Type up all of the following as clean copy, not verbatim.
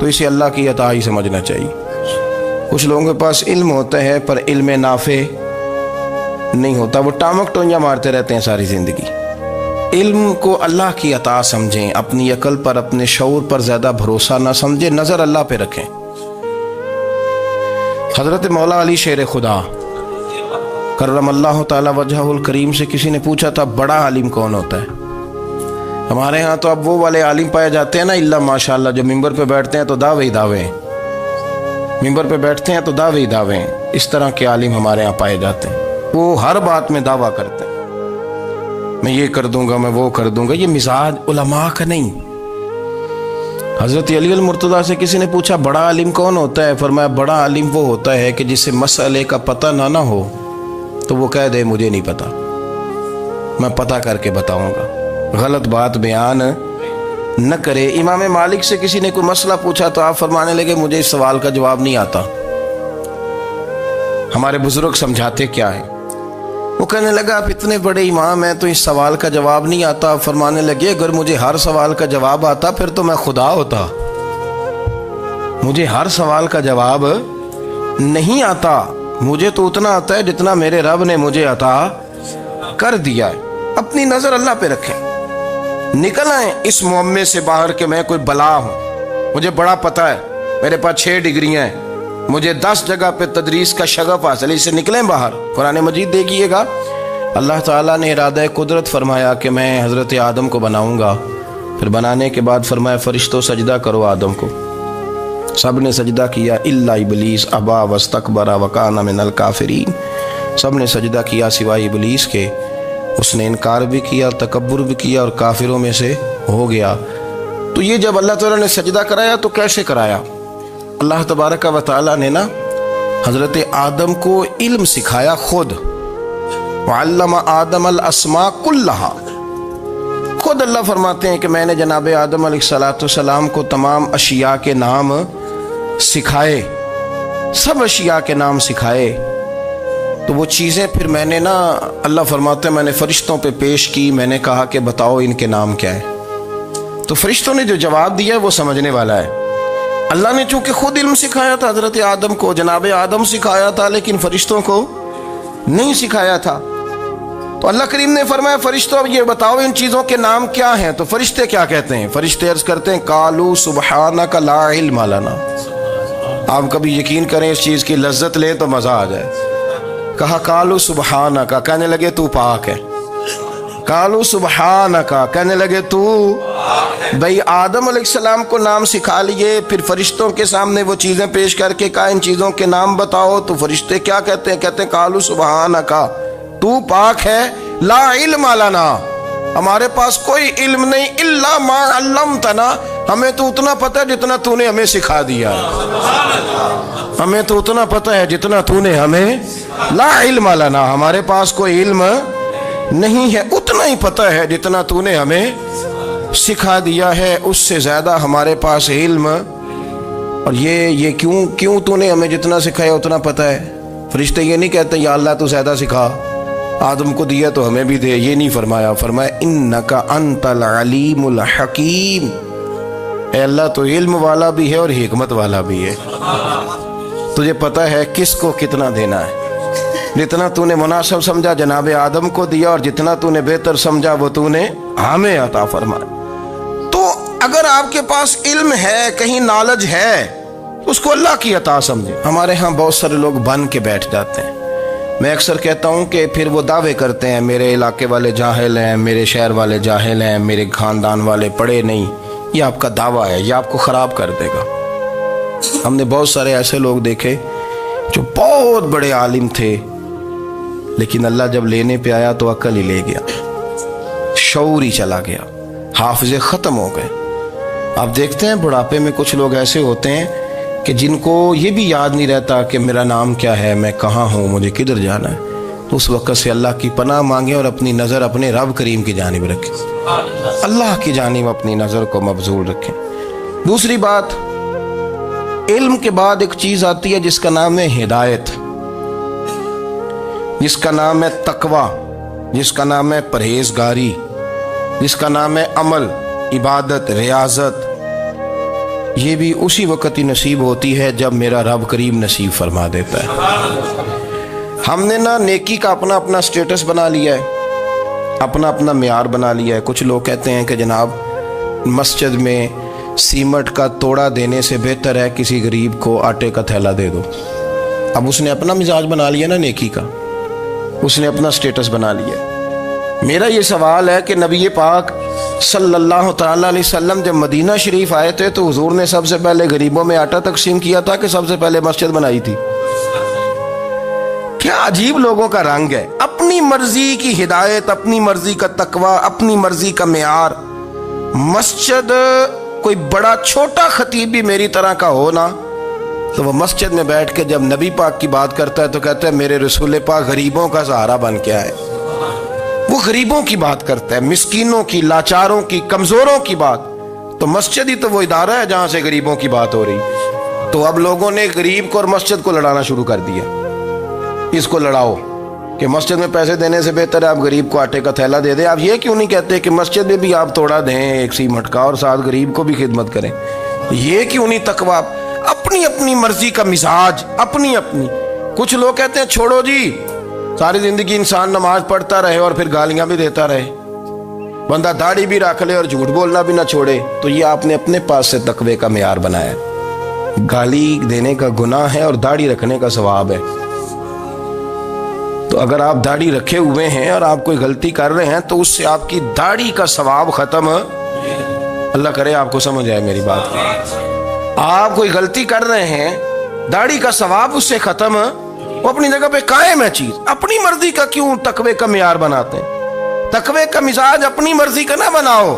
تو اسے اللہ کی عطا ہی سمجھنا چاہیے۔ کچھ لوگوں کے پاس علم ہوتا ہے پر علم نافع نہیں ہوتا، وہ ٹامک ٹونجا مارتے رہتے ہیں ساری زندگی۔ علم کو اللہ کی عطا سمجھیں، اپنی عقل پر اپنے شعور پر زیادہ بھروسہ نہ سمجھیں، نظر اللہ پہ رکھیں۔ حضرت مولا علی شیر خدا کرم اللہ تعالی وجہہ الکریم سے کسی نے پوچھا تھا بڑا عالم کون ہوتا ہے؟ ہمارے ہاں تو اب وہ والے عالم پائے جاتے ہیں نا، اللہ ماشاءاللہ، جو ممبر پہ بیٹھتے ہیں تو دعوے ہی دعوے ہیں، ممبر پہ بیٹھتے ہیں تو دعوے ہی دعوے ہیں۔ اس طرح کے عالم ہمارے ہاں پائے جاتے ہیں، وہ ہر بات میں دعویٰ کرتے ہیں، میں یہ کر دوں گا، میں وہ کر دوں گا۔ یہ مزاج علماء کا نہیں۔ حضرت علی المرتضیٰ سے کسی نے پوچھا بڑا عالم کون ہوتا ہے؟ فرمایا بڑا عالم وہ ہوتا ہے کہ جسے مسئلے کا پتہ نہ ہو تو وہ کہہ دے مجھے نہیں پتا، میں پتہ کر کے بتاؤں گا، غلط بات بیان نہ کرے۔ امام مالک سے کسی نے کوئی مسئلہ پوچھا تو آپ فرمانے لگے مجھے اس سوال کا جواب نہیں آتا، ہمارے بزرگ سمجھاتے کیا ہے؟ وہ کہنے لگا آپ اتنے بڑے امام ہیں تو اس سوال کا جواب نہیں آتا۔ آپ فرمانے لگے اگر مجھے ہر سوال کا جواب آتا پھر تو میں خدا ہوتا، مجھے ہر سوال کا جواب نہیں آتا، مجھے تو اتنا آتا ہے جتنا میرے رب نے مجھے عطا کر دیا ہے۔ اپنی نظر اللہ پہ رکھیں، نکل آئیں اس معمے سے باہر کہ میں کوئی بلا ہوں، مجھے بڑا پتہ ہے، میرے پاس 6 ڈگریاں ہیں، مجھے 10 جگہ پہ تدریس کا شغف حاصل ہے، اس سے نکلیں باہر۔ قرآن مجید دیکھیے گا، اللہ تعالیٰ نے ارادہ قدرت فرمایا کہ میں حضرت آدم کو بناؤں گا، پھر بنانے کے بعد فرمایا فرشتوں سجدہ کرو آدم کو، سب نے سجدہ کیا الا ابلیس ابا واستکبر وکان من الکافرین، سب نے سجدہ کیا سوائے ابلیس کے، اس نے انکار بھی کیا، تکبر بھی کیا اور کافروں میں سے ہو گیا۔ تو یہ جب اللہ تعالیٰ نے سجدہ کرایا تو کیسے کرایا؟ اللہ تبارک و تعالیٰ نے نا حضرت آدم کو علم سکھایا خود، وعلم آدم الاسماء کلہا، خود اللہ فرماتے ہیں کہ میں نے جناب آدم علیہ السلام کو تمام اشیاء کے نام سکھائے، سب اشیاء کے نام سکھائے۔ تو وہ چیزیں پھر میں نے نا، اللہ فرماتے ہیں میں نے فرشتوں پہ پیش کی، میں نے کہا کہ بتاؤ ان کے نام کیا ہے، تو فرشتوں نے جو جواب دیا ہے وہ سمجھنے والا ہے۔ اللہ نے چونکہ خود علم سکھایا تھا حضرت آدم کو، جناب آدم سکھایا تھا، لیکن فرشتوں کو نہیں سکھایا تھا۔ تو اللہ کریم نے فرمایا فرشتوں اب یہ بتاؤ ان چیزوں کے نام کیا ہیں؟ تو فرشتے کیا کہتے ہیں؟ فرشتے عرض کرتے ہیں قالوا سبحانک لا علم لنا۔ آپ کبھی یقین کریں اس چیز کی لذت لیں تو مزہ آ جائے۔ کہا قالوا سبحانک، کہنے لگے تو پاک ہے، قالوا سبحانک، کہنے لگے تو بھئی آدم علیہ السلام کو نام سکھا لیے، پھر فرشتوں کے سامنے وہ چیزیں پیش کر کے کہا ان چیزوں کے نام بتاؤ، تو فرشتے کیا کہتے ہیں؟ کہتے ہیں قالوا سبحانک، تو پاک ہے، لا علم لنا، ہمارے پاس کوئی علم نہیں، الا ما علمتنا، ہمیں تو اتنا پتہ ہے جتنا تو نے ہمیں سکھا دیا، ہمیں تو اتنا پتہ ہے جتنا تو نے ہمیں، لا علم لنا، ہمارے پاس کوئی علم نہیں ہے، اتنا ہی پتہ ہے جتنا تو نے ہمیں سکھا دیا ہے، اس سے زیادہ ہمارے پاس علم۔ اور یہ کیوں تو نے ہمیں جتنا سکھایا اتنا پتہ ہے؟ فرشتے یہ نہیں کہتے یا اللہ تو زیادہ سکھا، آدم کو دیا تو ہمیں بھی دے، یہ نہیں فرمایا، فرمایا انک انت العلیم الحکیم، اے اللہ تو علم والا بھی ہے اور حکمت والا بھی ہے، تجھے پتہ ہے کس کو کتنا دینا ہے، جتنا تو نے مناسب سمجھا جناب آدم کو دیا، اور جتنا تو نے بہتر سمجھا وہ تو نے ہمیں عطا فرمایا۔ تو اگر آپ کے پاس علم ہے، کہیں نالج ہے، اس کو اللہ کی عطا سمجھیں۔ ہمارے ہاں بہت سارے لوگ بن کے بیٹھ جاتے ہیں، میں اکثر کہتا ہوں کہ پھر وہ دعوے کرتے ہیں میرے علاقے والے جاہل ہیں، میرے شہر والے جاہل ہیں، میرے خاندان والے پڑھے نہیں۔ یہ آپ کا دعویٰ ہے، یہ آپ کو خراب کر دے گا۔ ہم نے بہت سارے ایسے لوگ دیکھے جو بہت بڑے عالم تھے، لیکن اللہ جب لینے پہ آیا تو عقل ہی لے گیا، شعور ہی چلا گیا، حافظے ختم ہو گئے۔ آپ دیکھتے ہیں بڑھاپے میں کچھ لوگ ایسے ہوتے ہیں کہ جن کو یہ بھی یاد نہیں رہتا کہ میرا نام کیا ہے، میں کہاں ہوں، مجھے کدھر جانا ہے۔ تو اس وقت سے اللہ کی پناہ مانگیں اور اپنی نظر اپنے رب کریم کی جانب رکھیں، اللہ کی جانب اپنی نظر کو مبذول رکھیں۔ دوسری بات، علم کے بعد ایک چیز آتی ہے جس کا نام ہے ہدایت، جس کا نام ہے تقوی، جس کا نام ہے پرہیزگاری، جس کا نام ہے عمل، عبادت، ریاضت۔ یہ بھی اسی وقت ہی نصیب ہوتی ہے جب میرا رب کریم نصیب فرما دیتا ہے۔ ہم نے نا نیکی کا اپنا اپنا سٹیٹس بنا لیا ہے، اپنا اپنا معیار بنا لیا ہے۔ کچھ لوگ کہتے ہیں کہ جناب مسجد میں سیمنٹ کا توڑا دینے سے بہتر ہے کسی غریب کو آٹے کا تھیلا دے دو۔ اب اس نے اپنا مزاج بنا لیا نا نیکی کا، اس نے اپنا سٹیٹس بنا لیا۔ میرا یہ سوال ہے کہ نبی پاک صلی اللہ تعالیٰ علیہ وسلم جب مدینہ شریف آئے تھے تو حضور نے سب سے پہلے غریبوں میں آٹا تقسیم کیا تھا کہ سب سے پہلے مسجد بنائی تھی؟ کیا عجیب لوگوں کا رنگ ہے، اپنی مرضی کی ہدایت، اپنی مرضی کا تقوی، اپنی مرضی کا معیار۔ مسجد کوئی بڑا چھوٹا خطیب بھی میری طرح کا ہو نا تو وہ مسجد میں بیٹھ کے جب نبی پاک کی بات کرتا ہے تو کہتا ہے میرے رسول پاک غریبوں کا سہارا بن کے آئے۔ وہ غریبوں کی بات کرتا ہے، مسکینوں کی، لاچاروں کی، کمزوروں کی بات۔ تو مسجد ہی تو وہ ادارہ ہے جہاں سے غریبوں کی بات ہو رہی۔ تو اب لوگوں نے غریب کو اور مسجد کو لڑانا شروع کر دیا، اس کو لڑاؤ کہ مسجد میں پیسے دینے سے بہتر ہے آپ غریب کو آٹے کا تھیلا دے دیں۔ آپ یہ کیوں نہیں کہتے کہ مسجد میں بھی آپ توڑا دیں ایک سیمنٹ کا اور ساتھ غریب کو بھی خدمت کریں؟ یہ کیوں نہیں تقویٰ؟ اپنی اپنی مرضی کا مزاج، اپنی اپنی۔ کچھ لوگ کہتے ہیں چھوڑو جی، ساری زندگی انسان نماز پڑھتا رہے اور پھر گالیاں بھی دیتا رہے، بندہ داڑھی بھی رکھ لے اور جھوٹ بولنا بھی نہ چھوڑے۔ تو یہ آپ نے اپنے پاس سے تقوی کا معیار بنایا ہے۔ گالی دینے کا گناہ ہے اور داڑھی رکھنے کا ثواب ہے۔ تو اگر آپ داڑھی رکھے ہوئے ہیں اور آپ کوئی غلطی کر رہے ہیں تو اس سے آپ کی داڑھی کا ثواب ختم۔ اللہ کرے آپ کو سمجھ آئے میری بات۔ آپ کوئی غلطی کر رہے ہیں، داڑھی کا ثواب اس سے ختم، وہ اپنی جگہ پہ قائم ہے چیز۔ اپنی مرضی کا کیوں تقوی کا معیار بناتے ہیں؟ تقوی کا مزاج اپنی مرضی کا نہ بناؤ۔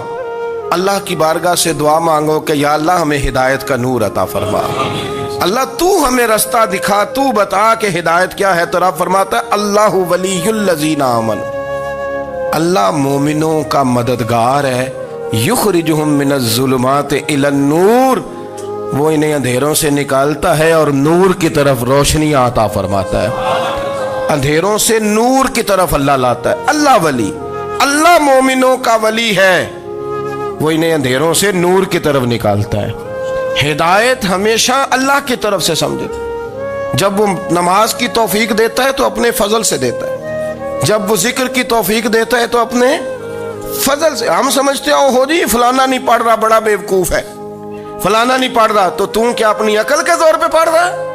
اللہ کی بارگاہ سے دعا مانگو کہ یا اللہ ہمیں ہدایت کا نور عطا فرما، اللہ تو ہمیں رستہ دکھا، تو بتا کہ ہدایت کیا ہے۔ تو رب فرماتا ہے اللہ ولی الذین آمنوا، اللہ مومنوں کا مددگار ہے، یخرجہم من الظلمات الی النور، وہ انہیں اندھیروں سے نکالتا ہے اور نور کی طرف روشنی عطا فرماتا ہے۔ اندھیروں سے نور کی طرف اللہ لاتا ہے۔ اللہ ولی، اللہ مومنوں کا ولی ہے، وہ انہیں اندھیروں سے نور کی طرف نکالتا ہے۔ ہدایت ہمیشہ اللہ کی طرف سے سمجھے۔ جب وہ نماز کی توفیق دیتا ہے تو اپنے فضل سے دیتا ہے، جب وہ ذکر کی توفیق دیتا ہے تو اپنے فضل سے۔ ہم سمجھتے ہو جی فلانا نہیں پڑھ رہا بڑا بیوقوف ہے، فلانا نہیں پڑھ رہا، تو تم کیا اپنی عقل کے زور پہ پڑھ رہا ہے؟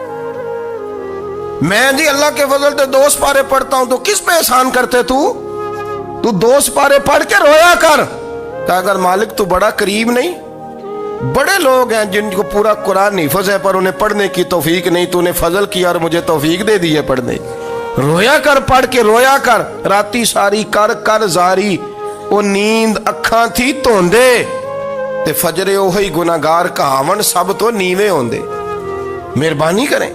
میں جی اللہ کے فضل سے 2 سپارے پڑھتا ہوں، تو کس پہ احسان کرتے تو 2 سپارے پڑھ کے رویا کر کہ اگر مالک تو بڑا قریب نہیں۔ بڑے لوگ ہیں جن کو پورا قرآن حفظ ہے پر انہیں پڑھنے کی توفیق نہیں، تو انہیں فضل کیا اور مجھے توفیق دے دی ہے پڑھنے۔ رویا کر، پڑھ کے رویا کر، راتی ساری کر کر زاری، وہ نیند اکھاں تھی توندے تے فجرے اوہی گناہگار کہاون سب تو نیوے ہوندے۔ مہربانی کریں،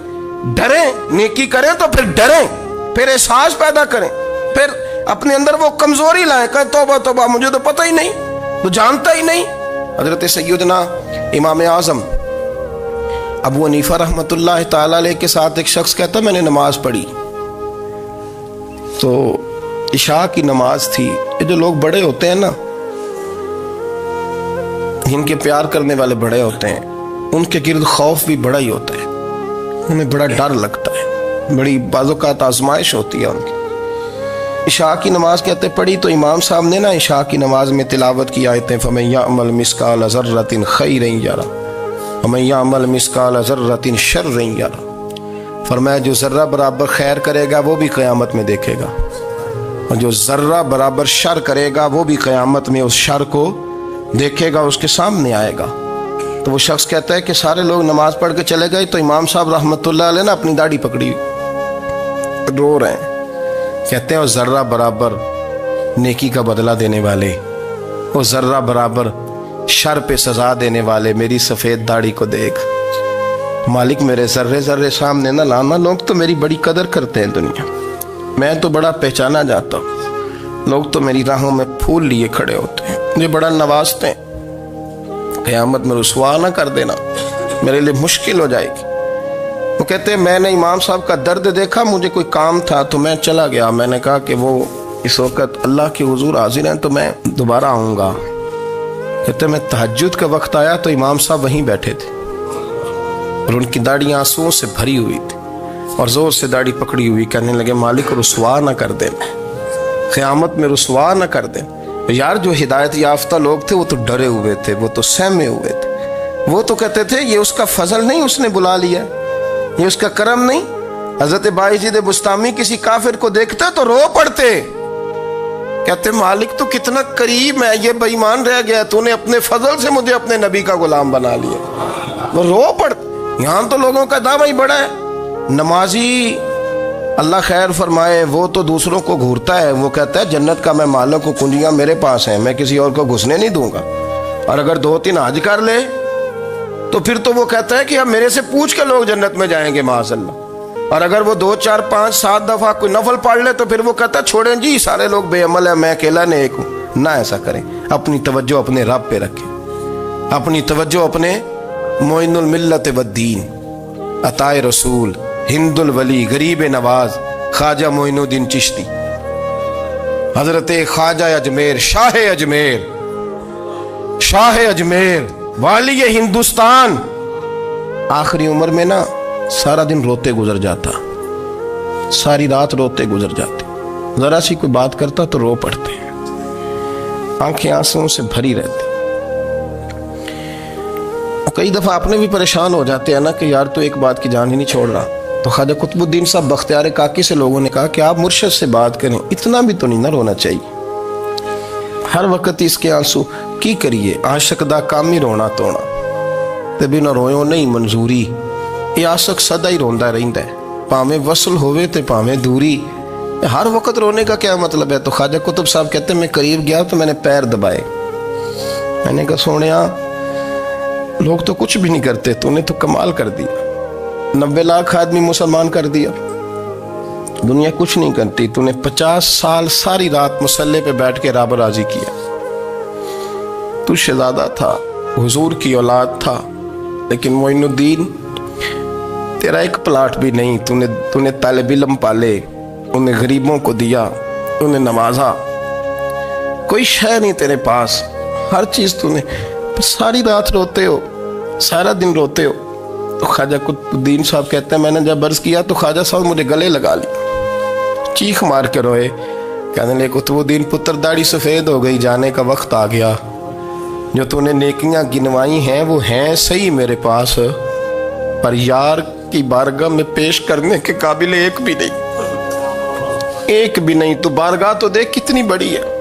ڈریں، نیکی کریں تو پھر ڈریں، پھر احساس پیدا کریں، پھر اپنے اندر وہ کمزوری لائیں کہ توبہ توبہ مجھے تو پتہ ہی نہیں، تو جانتا ہی نہیں۔ حضرت سیدنا امام اعظم ابو حنیفہ رحمۃ اللہ تعالی علیہ کے ساتھ ایک شخص کہتا میں نے نماز پڑھی تو عشاء کی نماز تھی۔ یہ جو لوگ بڑے ہوتے ہیں نا، جن کے پیار کرنے والے بڑے ہوتے ہیں، ان کے گرد خوف بھی بڑا ہی ہوتا ہے، انہیں بڑا ڈر لگتا ہے، بڑی بعض اوقات آزمائش ہوتی ہے ان کی۔ عشاء کی نماز کہتے پڑھی تو امام صاحب نے نا عشاء کی نماز میں تلاوت کی آیتیں فَمَن يَعْمَلْ مِثْقَالَ ذَرَّةٍ خَيْرًا يَرَهُ وَمَن يَعْمَلْ مِثْقَالَ ذَرَّةٍ شَرًّا يَرَهُ، فرمایا جو ذرہ برابر خیر کرے گا وہ بھی قیامت میں دیکھے گا، اور جو ذرہ برابر شر کرے گا وہ بھی قیامت میں اس شر کو دیکھے گا، اس کے سامنے آئے گا۔ تو وہ شخص کہتا ہے کہ سارے لوگ نماز پڑھ کے چلے گئے تو امام صاحب رحمۃ اللہ علیہ نے اپنی داڑھی پکڑی، رو رہے ہیں، کہتے ہیں وہ ذرہ برابر نیکی کا بدلہ دینے والے، وہ ذرہ برابر شر پہ سزا دینے والے میری سفید داڑھی کو دیکھ، مالک میرے ذرے ذرے سامنے نہ لانا، لوگ تو میری بڑی قدر کرتے ہیں دنیا، میں تو بڑا پہچانا جاتا ہوں، لوگ تو میری راہوں میں پھول لیے کھڑے ہوتے ہیں، مجھے بڑا نوازتے ہیں، قیامت میں رسوا نہ کر دینا، میرے لیے مشکل ہو جائے گی۔ وہ کہتے ہیں میں نے امام صاحب کا درد دیکھا، مجھے کوئی کام تھا تو میں چلا گیا، میں نے کہا کہ وہ اس وقت اللہ کے حضور حاضر ہیں تو میں دوبارہ آؤں گا، کہتے میں تہجد کا وقت آیا تو امام صاحب وہیں بیٹھے تھے اور ان کی داڑھی آنسوؤں سے بھری ہوئی تھی اور زور سے داڑھی پکڑی ہوئی، کہنے لگے مالک رسوا نہ کر دیں، قیامت میں رسوا نہ کر دیں۔ یار جو ہدایت یافتہ لوگ تھے وہ تو ڈرے ہوئے تھے، وہ تو سہمے ہوئے تھے، وہ تو کہتے تھے یہ اس کا فضل نہیں، اس نے بلا لیا، یہ اس کا کرم نہیں۔ حضرت بایزید بستامی کسی کافر کو دیکھتے تو رو پڑتے، کہتے مالک تو کتنا قریب ہے، یہ بے ایمان رہ گیا، تو نے اپنے فضل سے مجھے اپنے نبی کا غلام بنا لیا، وہ رو پڑتے۔ یہاں تو لوگوں کا دعویٰ ہی بڑا ہے۔ نمازی اللہ خیر فرمائے وہ تو دوسروں کو گھورتا ہے، وہ کہتا ہے جنت کا میں مالک ہوں، کنجیاں میرے پاس ہیں، میں کسی اور کو گھسنے نہیں دوں گا، اور اگر 2-3 حج کر لے تو پھر تو وہ کہتا ہے کہ اب میرے سے پوچھ کے لوگ جنت میں جائیں گے معاذ اللہ، اور اگر وہ 2 4 5 7 دفعہ کوئی نفل پڑھ لے تو پھر وہ کہتا ہے چھوڑیں جی سارے لوگ بے عمل ہیں، میں اکیلا نیک ہوں۔ نہ ایسا کریں، اپنی توجہ اپنے رب پہ رکھیں، اپنی توجہ اپنے معین الملت والدین، عطائے رسول، ہند الولی، غریب نواز، خواجہ معین الدین چشتی، حضرت خواجہ اجمیر، شاہ اجمیر، شاہ اجمیر، والی ہندوستان، آخری عمر میں نا سارا دن روتے گزر جاتا، ساری رات روتے گزر جاتے، ذرا سی کوئی بات کرتا تو رو پڑتے، آنکھیں آنسوؤں سے بھری رہتی۔ کئی دفعہ اپنے بھی پریشان ہو جاتے ہیں نا کہ یار تو ایک بات کی جان ہی نہیں چھوڑ رہا، تو خواجہ قطب الدین صاحب بختیار کاکی سے لوگوں نے کہا کہ آپ مرشد سے بات کریں، اتنا بھی تو نہیں نہ رونا چاہیے، ہر وقت اس کے آنسو کی کریے، عاشق دا کام ہی رونا تونا، تے بنا رویوں نہیں منظوری، یہ عاشق سدا ہی روندا رہندا ہے، پاویں وصل ہوئے تے پاویں دوری، ہر وقت رونے کا کیا مطلب ہے؟ تو خواجہ قطب صاحب کہتے ہیں میں قریب گیا تو میں نے پیر دبائے، میں نے کہا سونیا لوگ تو کچھ بھی نہیں کرتے، تو نے تو کمال کر دیا، 90 لاکھ آدمی مسلمان کر دیا، دنیا کچھ نہیں کرتی، تو نے 50 سال ساری رات مصلے پہ بیٹھ کے رب راضی کیا، تو شہزادہ تھا، حضور کی اولاد تھا، لیکن معین الدین تیرا ایک پلاٹ بھی نہیں، تو نے طالب علم پالے، انہیں غریبوں کو دیا، انہیں نوازا، کوئی شے نہیں تیرے پاس، ہر چیز تو نے، ساری رات روتے ہو، سارا دن روتے ہو۔ تو خواجہ قطب الدین صاحب کہتے ہیں میں نے جب عرض کیا تو خواجہ صاحب مجھے گلے لگا لی، چیخ مار کے روئے، کہنے لگے قطب الدین پتر داڑھی سفید ہو گئی، جانے کا وقت آ گیا، جو تو نے نیکیاں گنوائی ہیں وہ ہیں صحیح میرے پاس، پر یار کی بارگاہ میں پیش کرنے کے قابل ایک بھی نہیں، ایک بھی نہیں، تو بارگاہ تو دیکھ کتنی بڑی ہے،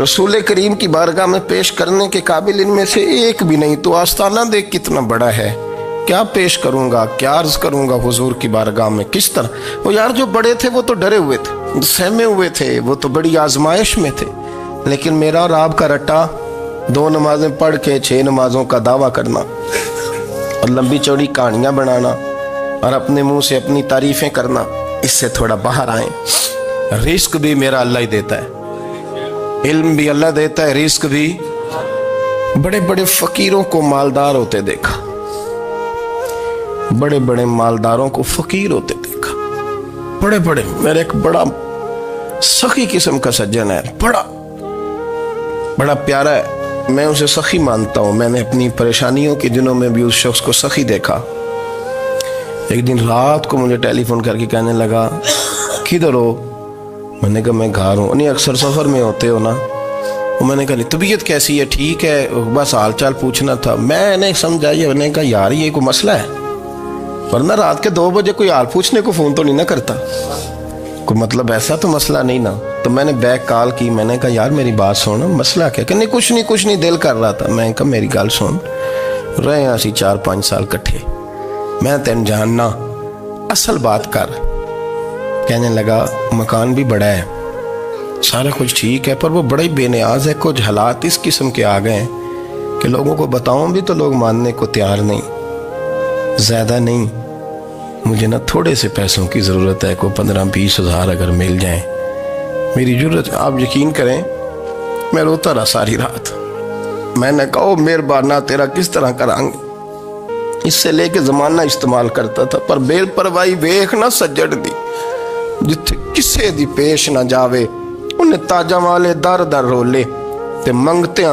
رسول کریم کی بارگاہ میں پیش کرنے کے قابل ان میں سے ایک بھی نہیں، تو آستانہ دیکھ کتنا بڑا ہے، کیا پیش کروں گا، کیا عرض کروں گا حضور کی بارگاہ میں، کس طرح؟ وہ یار جو بڑے تھے وہ تو ڈرے ہوئے تھے، سہمے ہوئے تھے، وہ تو بڑی آزمائش میں تھے، لیکن میرا اور آپ کا رٹا 2 نمازیں پڑھ کے 6 نمازوں کا دعویٰ کرنا اور لمبی چوڑی کہانیاں بنانا اور اپنے منہ سے اپنی تعریفیں کرنا، اس سے تھوڑا باہر آئیں۔ رزق بھی میرا اللہ ہی دیتا ہے، علم بھی اللہ دیتا ہے، رزق بھی۔ بڑے بڑے فقیروں کو مالدار ہوتے دیکھا، بڑے بڑے مالداروں کو فقیر ہوتے دیکھا، بڑے بڑے، میرے ایک بڑا سخی قسم کا سجن ہے، بڑا پیارا ہے، میں اسے سخی مانتا ہوں، میں نے اپنی پریشانیوں کے دنوں میں بھی اس شخص کو سخی دیکھا۔ ایک دن رات کو مجھے ٹیلی فون کر کے کہنے لگا کدھر ہو؟ میں نے کہا میں گھر ہوں۔ نہیں اکثر سفر میں ہوتے ہو نا؟ میں نے کہا طبیعت کیسی ہے؟ ٹھیک ہے، بس حال چال پوچھنا تھا۔ میں نے سمجھائی، میں نے کہا یار یہ کوئی مسئلہ ہے، ورنہ رات کے 2 بجے کوئی حال پوچھنے کو فون تو نہیں نہ کرتا، کوئی مطلب ایسا تو مسئلہ نہیں نا۔ تو میں نے بیک کال کی، میں نے کہا یار میری بات سن، مسئلہ کیا؟ کہ نہیں کچھ نہیں دل کر رہا تھا۔ میں نے کہا میری گل سن، رہے ہیں اسی 4-5 سال کٹھے، میں تین جاننا، اصل بات کر۔ کہنے لگا مکان بھی بڑا ہے، سارا کچھ ٹھیک ہے، پر وہ بڑا ہی بے نیاز ہے، کچھ حالات اس قسم کے آ گئے ہیں کہ لوگوں کو بتاؤں بھی تو لوگ ماننے کو تیار نہیں، زیادہ نہیں، مجھے نا تھوڑے سے پیسوں کی ضرورت ہے، کوئی 15-20 ہزار اگر مل جائیں، میری ضرورت۔ آپ یقین کریں میں روتا رہا ساری رات۔ میں نے کہا مہربانہ تیرا کس طرح کرانگے، اس سے لے کے زمانہ استعمال کرتا تھا، پر بے پرواہی ویکھ نہ سجڑ دی، جتھے کسے دی پیش نہ جاوے، انہیں تاجاں والے در در رولے تے منگتے ہیں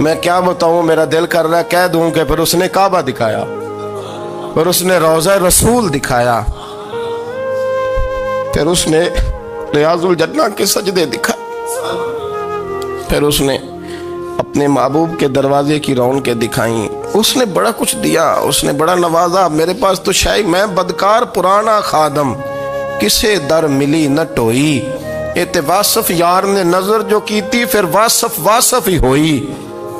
میں کیا بتاؤں، میرا دل کر رہا ہے کہہ دوں کہ پھر اس نے کعبہ دکھایا، پھر اس نے روضہ رسول دکھایا، پھر اس نے ریاض الجنہ کے سجدے دکھائے، پھر اس نے اپنے محبوب کے دروازے کی رونقیں دکھائیں، اس نے بڑا کچھ دیا، اس نے بڑا نوازا۔ میرے پاس تو شاید میں بدکار پرانا خادم، کسے در ملی نہ ٹوئی، اے واصف یار نے نظر جو کی تھی، پھر واصف ہی ہوئی۔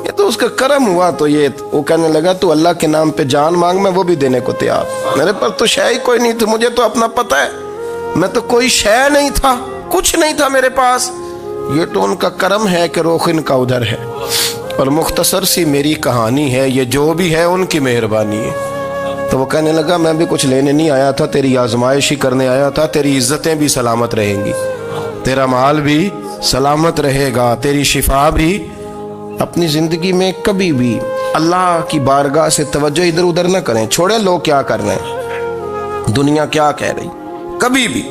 یہ تو اس کا کرم ہوا۔ تو یہ وہ کہنے لگا تو اللہ کے نام پہ جان مانگ، میں وہ بھی دینے کو تیار۔ میرے پاس تو شے کوئی نہیں تھی، مجھے تو اپنا پتہ ہے، میں تو کوئی شے نہیں تھا، کچھ نہیں تھا میرے پاس۔ یہ تو ان کا کرم ہے کہ رخ ان کا ادھر ہے، اور مختصر سی میری کہانی ہے، یہ جو بھی ہے ان کی مہربانی ہے۔ تو وہ کہنے لگا میں بھی کچھ لینے نہیں آیا تھا، تیری آزمائش ہی کرنے آیا تھا، تیری عزتیں بھی سلامت رہیں گی، تیرا مال بھی سلامت رہے گا، تیری شفا بھی۔ اپنی زندگی میں کبھی بھی اللہ کی بارگاہ سے توجہ ادھر ادھر نہ کریں، چھوڑیں لوگ کیا کر رہے ہیں، دنیا کیا کہہ رہی، کبھی بھی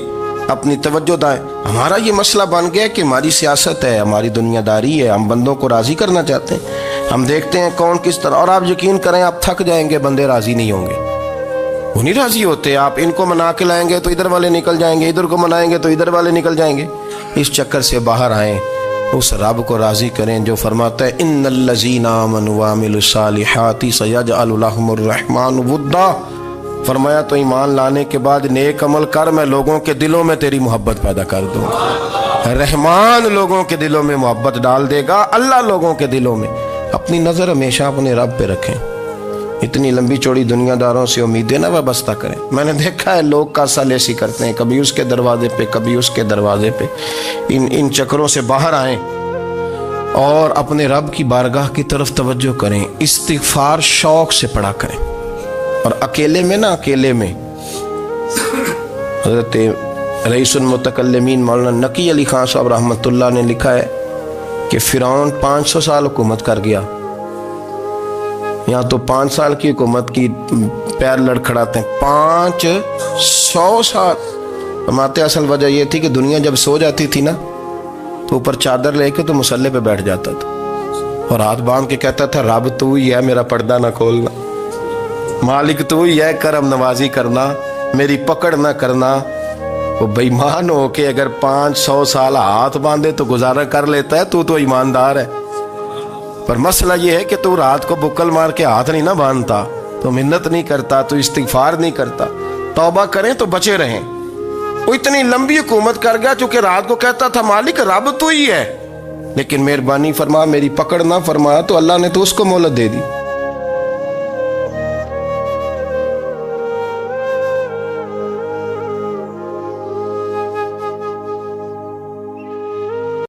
اپنی توجہ دائیں۔ ہمارا یہ مسئلہ بن گیا کہ ہماری سیاست ہے، ہماری دنیا داری ہے، ہم بندوں کو راضی کرنا چاہتے ہیں، ہم دیکھتے ہیں کون کس طرح، اور آپ یقین کریں آپ تھک جائیں گے، بندے راضی نہیں ہوں گے، وہ نہیں راضی ہوتے۔ آپ ان کو منا کے لائیں گے تو ادھر والے نکل جائیں گے، ادھر کو منائیں گے تو ادھر والے نکل جائیں گے۔ اس چکر سے باہر آئیں، اس رب کو راضی کریں جو فرماتا ہے ان الذین آمنوا وعملوا الصالحات سیجعل لهم الرحمن ودا۔ فرمایا تو ایمان لانے کے بعد نیک عمل کر، میں لوگوں کے دلوں میں تیری محبت پیدا کر دوں گا۔ رحمان لوگوں کے دلوں میں محبت ڈال دے گا، اللہ لوگوں کے دلوں میں۔ اپنی نظر ہمیشہ اپنے رب پہ رکھیں، اتنی لمبی چوڑی دنیا داروں سے امیدیں نہ وابستہ کریں۔ میں نے دیکھا ہے لوگ کاسا لیسی کرتے ہیں، کبھی اس کے دروازے پہ کبھی اس کے دروازے پہ۔ ان چکروں سے باہر آئیں اور اپنے رب کی بارگاہ کی طرف توجہ کریں، استغفار شوق سے پڑھا کریں، اور اکیلے میں نا، اکیلے میں۔ حضرت رئیس المتکلمین مولانا نقی علی خان صاحب رحمۃ اللہ نے لکھا ہے کہ فرعون 500 سال حکومت کر گیا، یہاں تو 5 سال کی حکومت کی پیر لڑکھڑاتے ہیں، 500 سال۔ فرماتے اصل وجہ یہ تھی کہ دنیا جب سو جاتی تھی نا تو اوپر چادر لے کے تو مسلح پہ بیٹھ جاتا تھا، اور ہاتھ باندھ کے کہتا تھا رب تو ہی ہے، میرا پردہ نہ کھولنا، مالک تو ہی ہے، کرم نوازی کرنا، میری پکڑ نہ کرنا۔ وہ بے ایمان ہو کے اگر 500 سال ہاتھ باندھے تو گزارا کر لیتا ہے، تو ایماندار ہے۔ پر مسئلہ یہ ہے کہ تو رات کو بکل مار کے ہاتھ نہیں نہ باندھتا، تو منت نہیں کرتا، تو استغفار نہیں کرتا۔ توبہ کریں تو بچے رہیں۔ وہ اتنی لمبی حکومت کر گیا چونکہ رات کو کہتا تھا مالک رب تو ہی ہے، لیکن مہربانی فرما، میری پکڑ نہ فرمایا، تو اللہ نے تو اس کو مہلت دے دی۔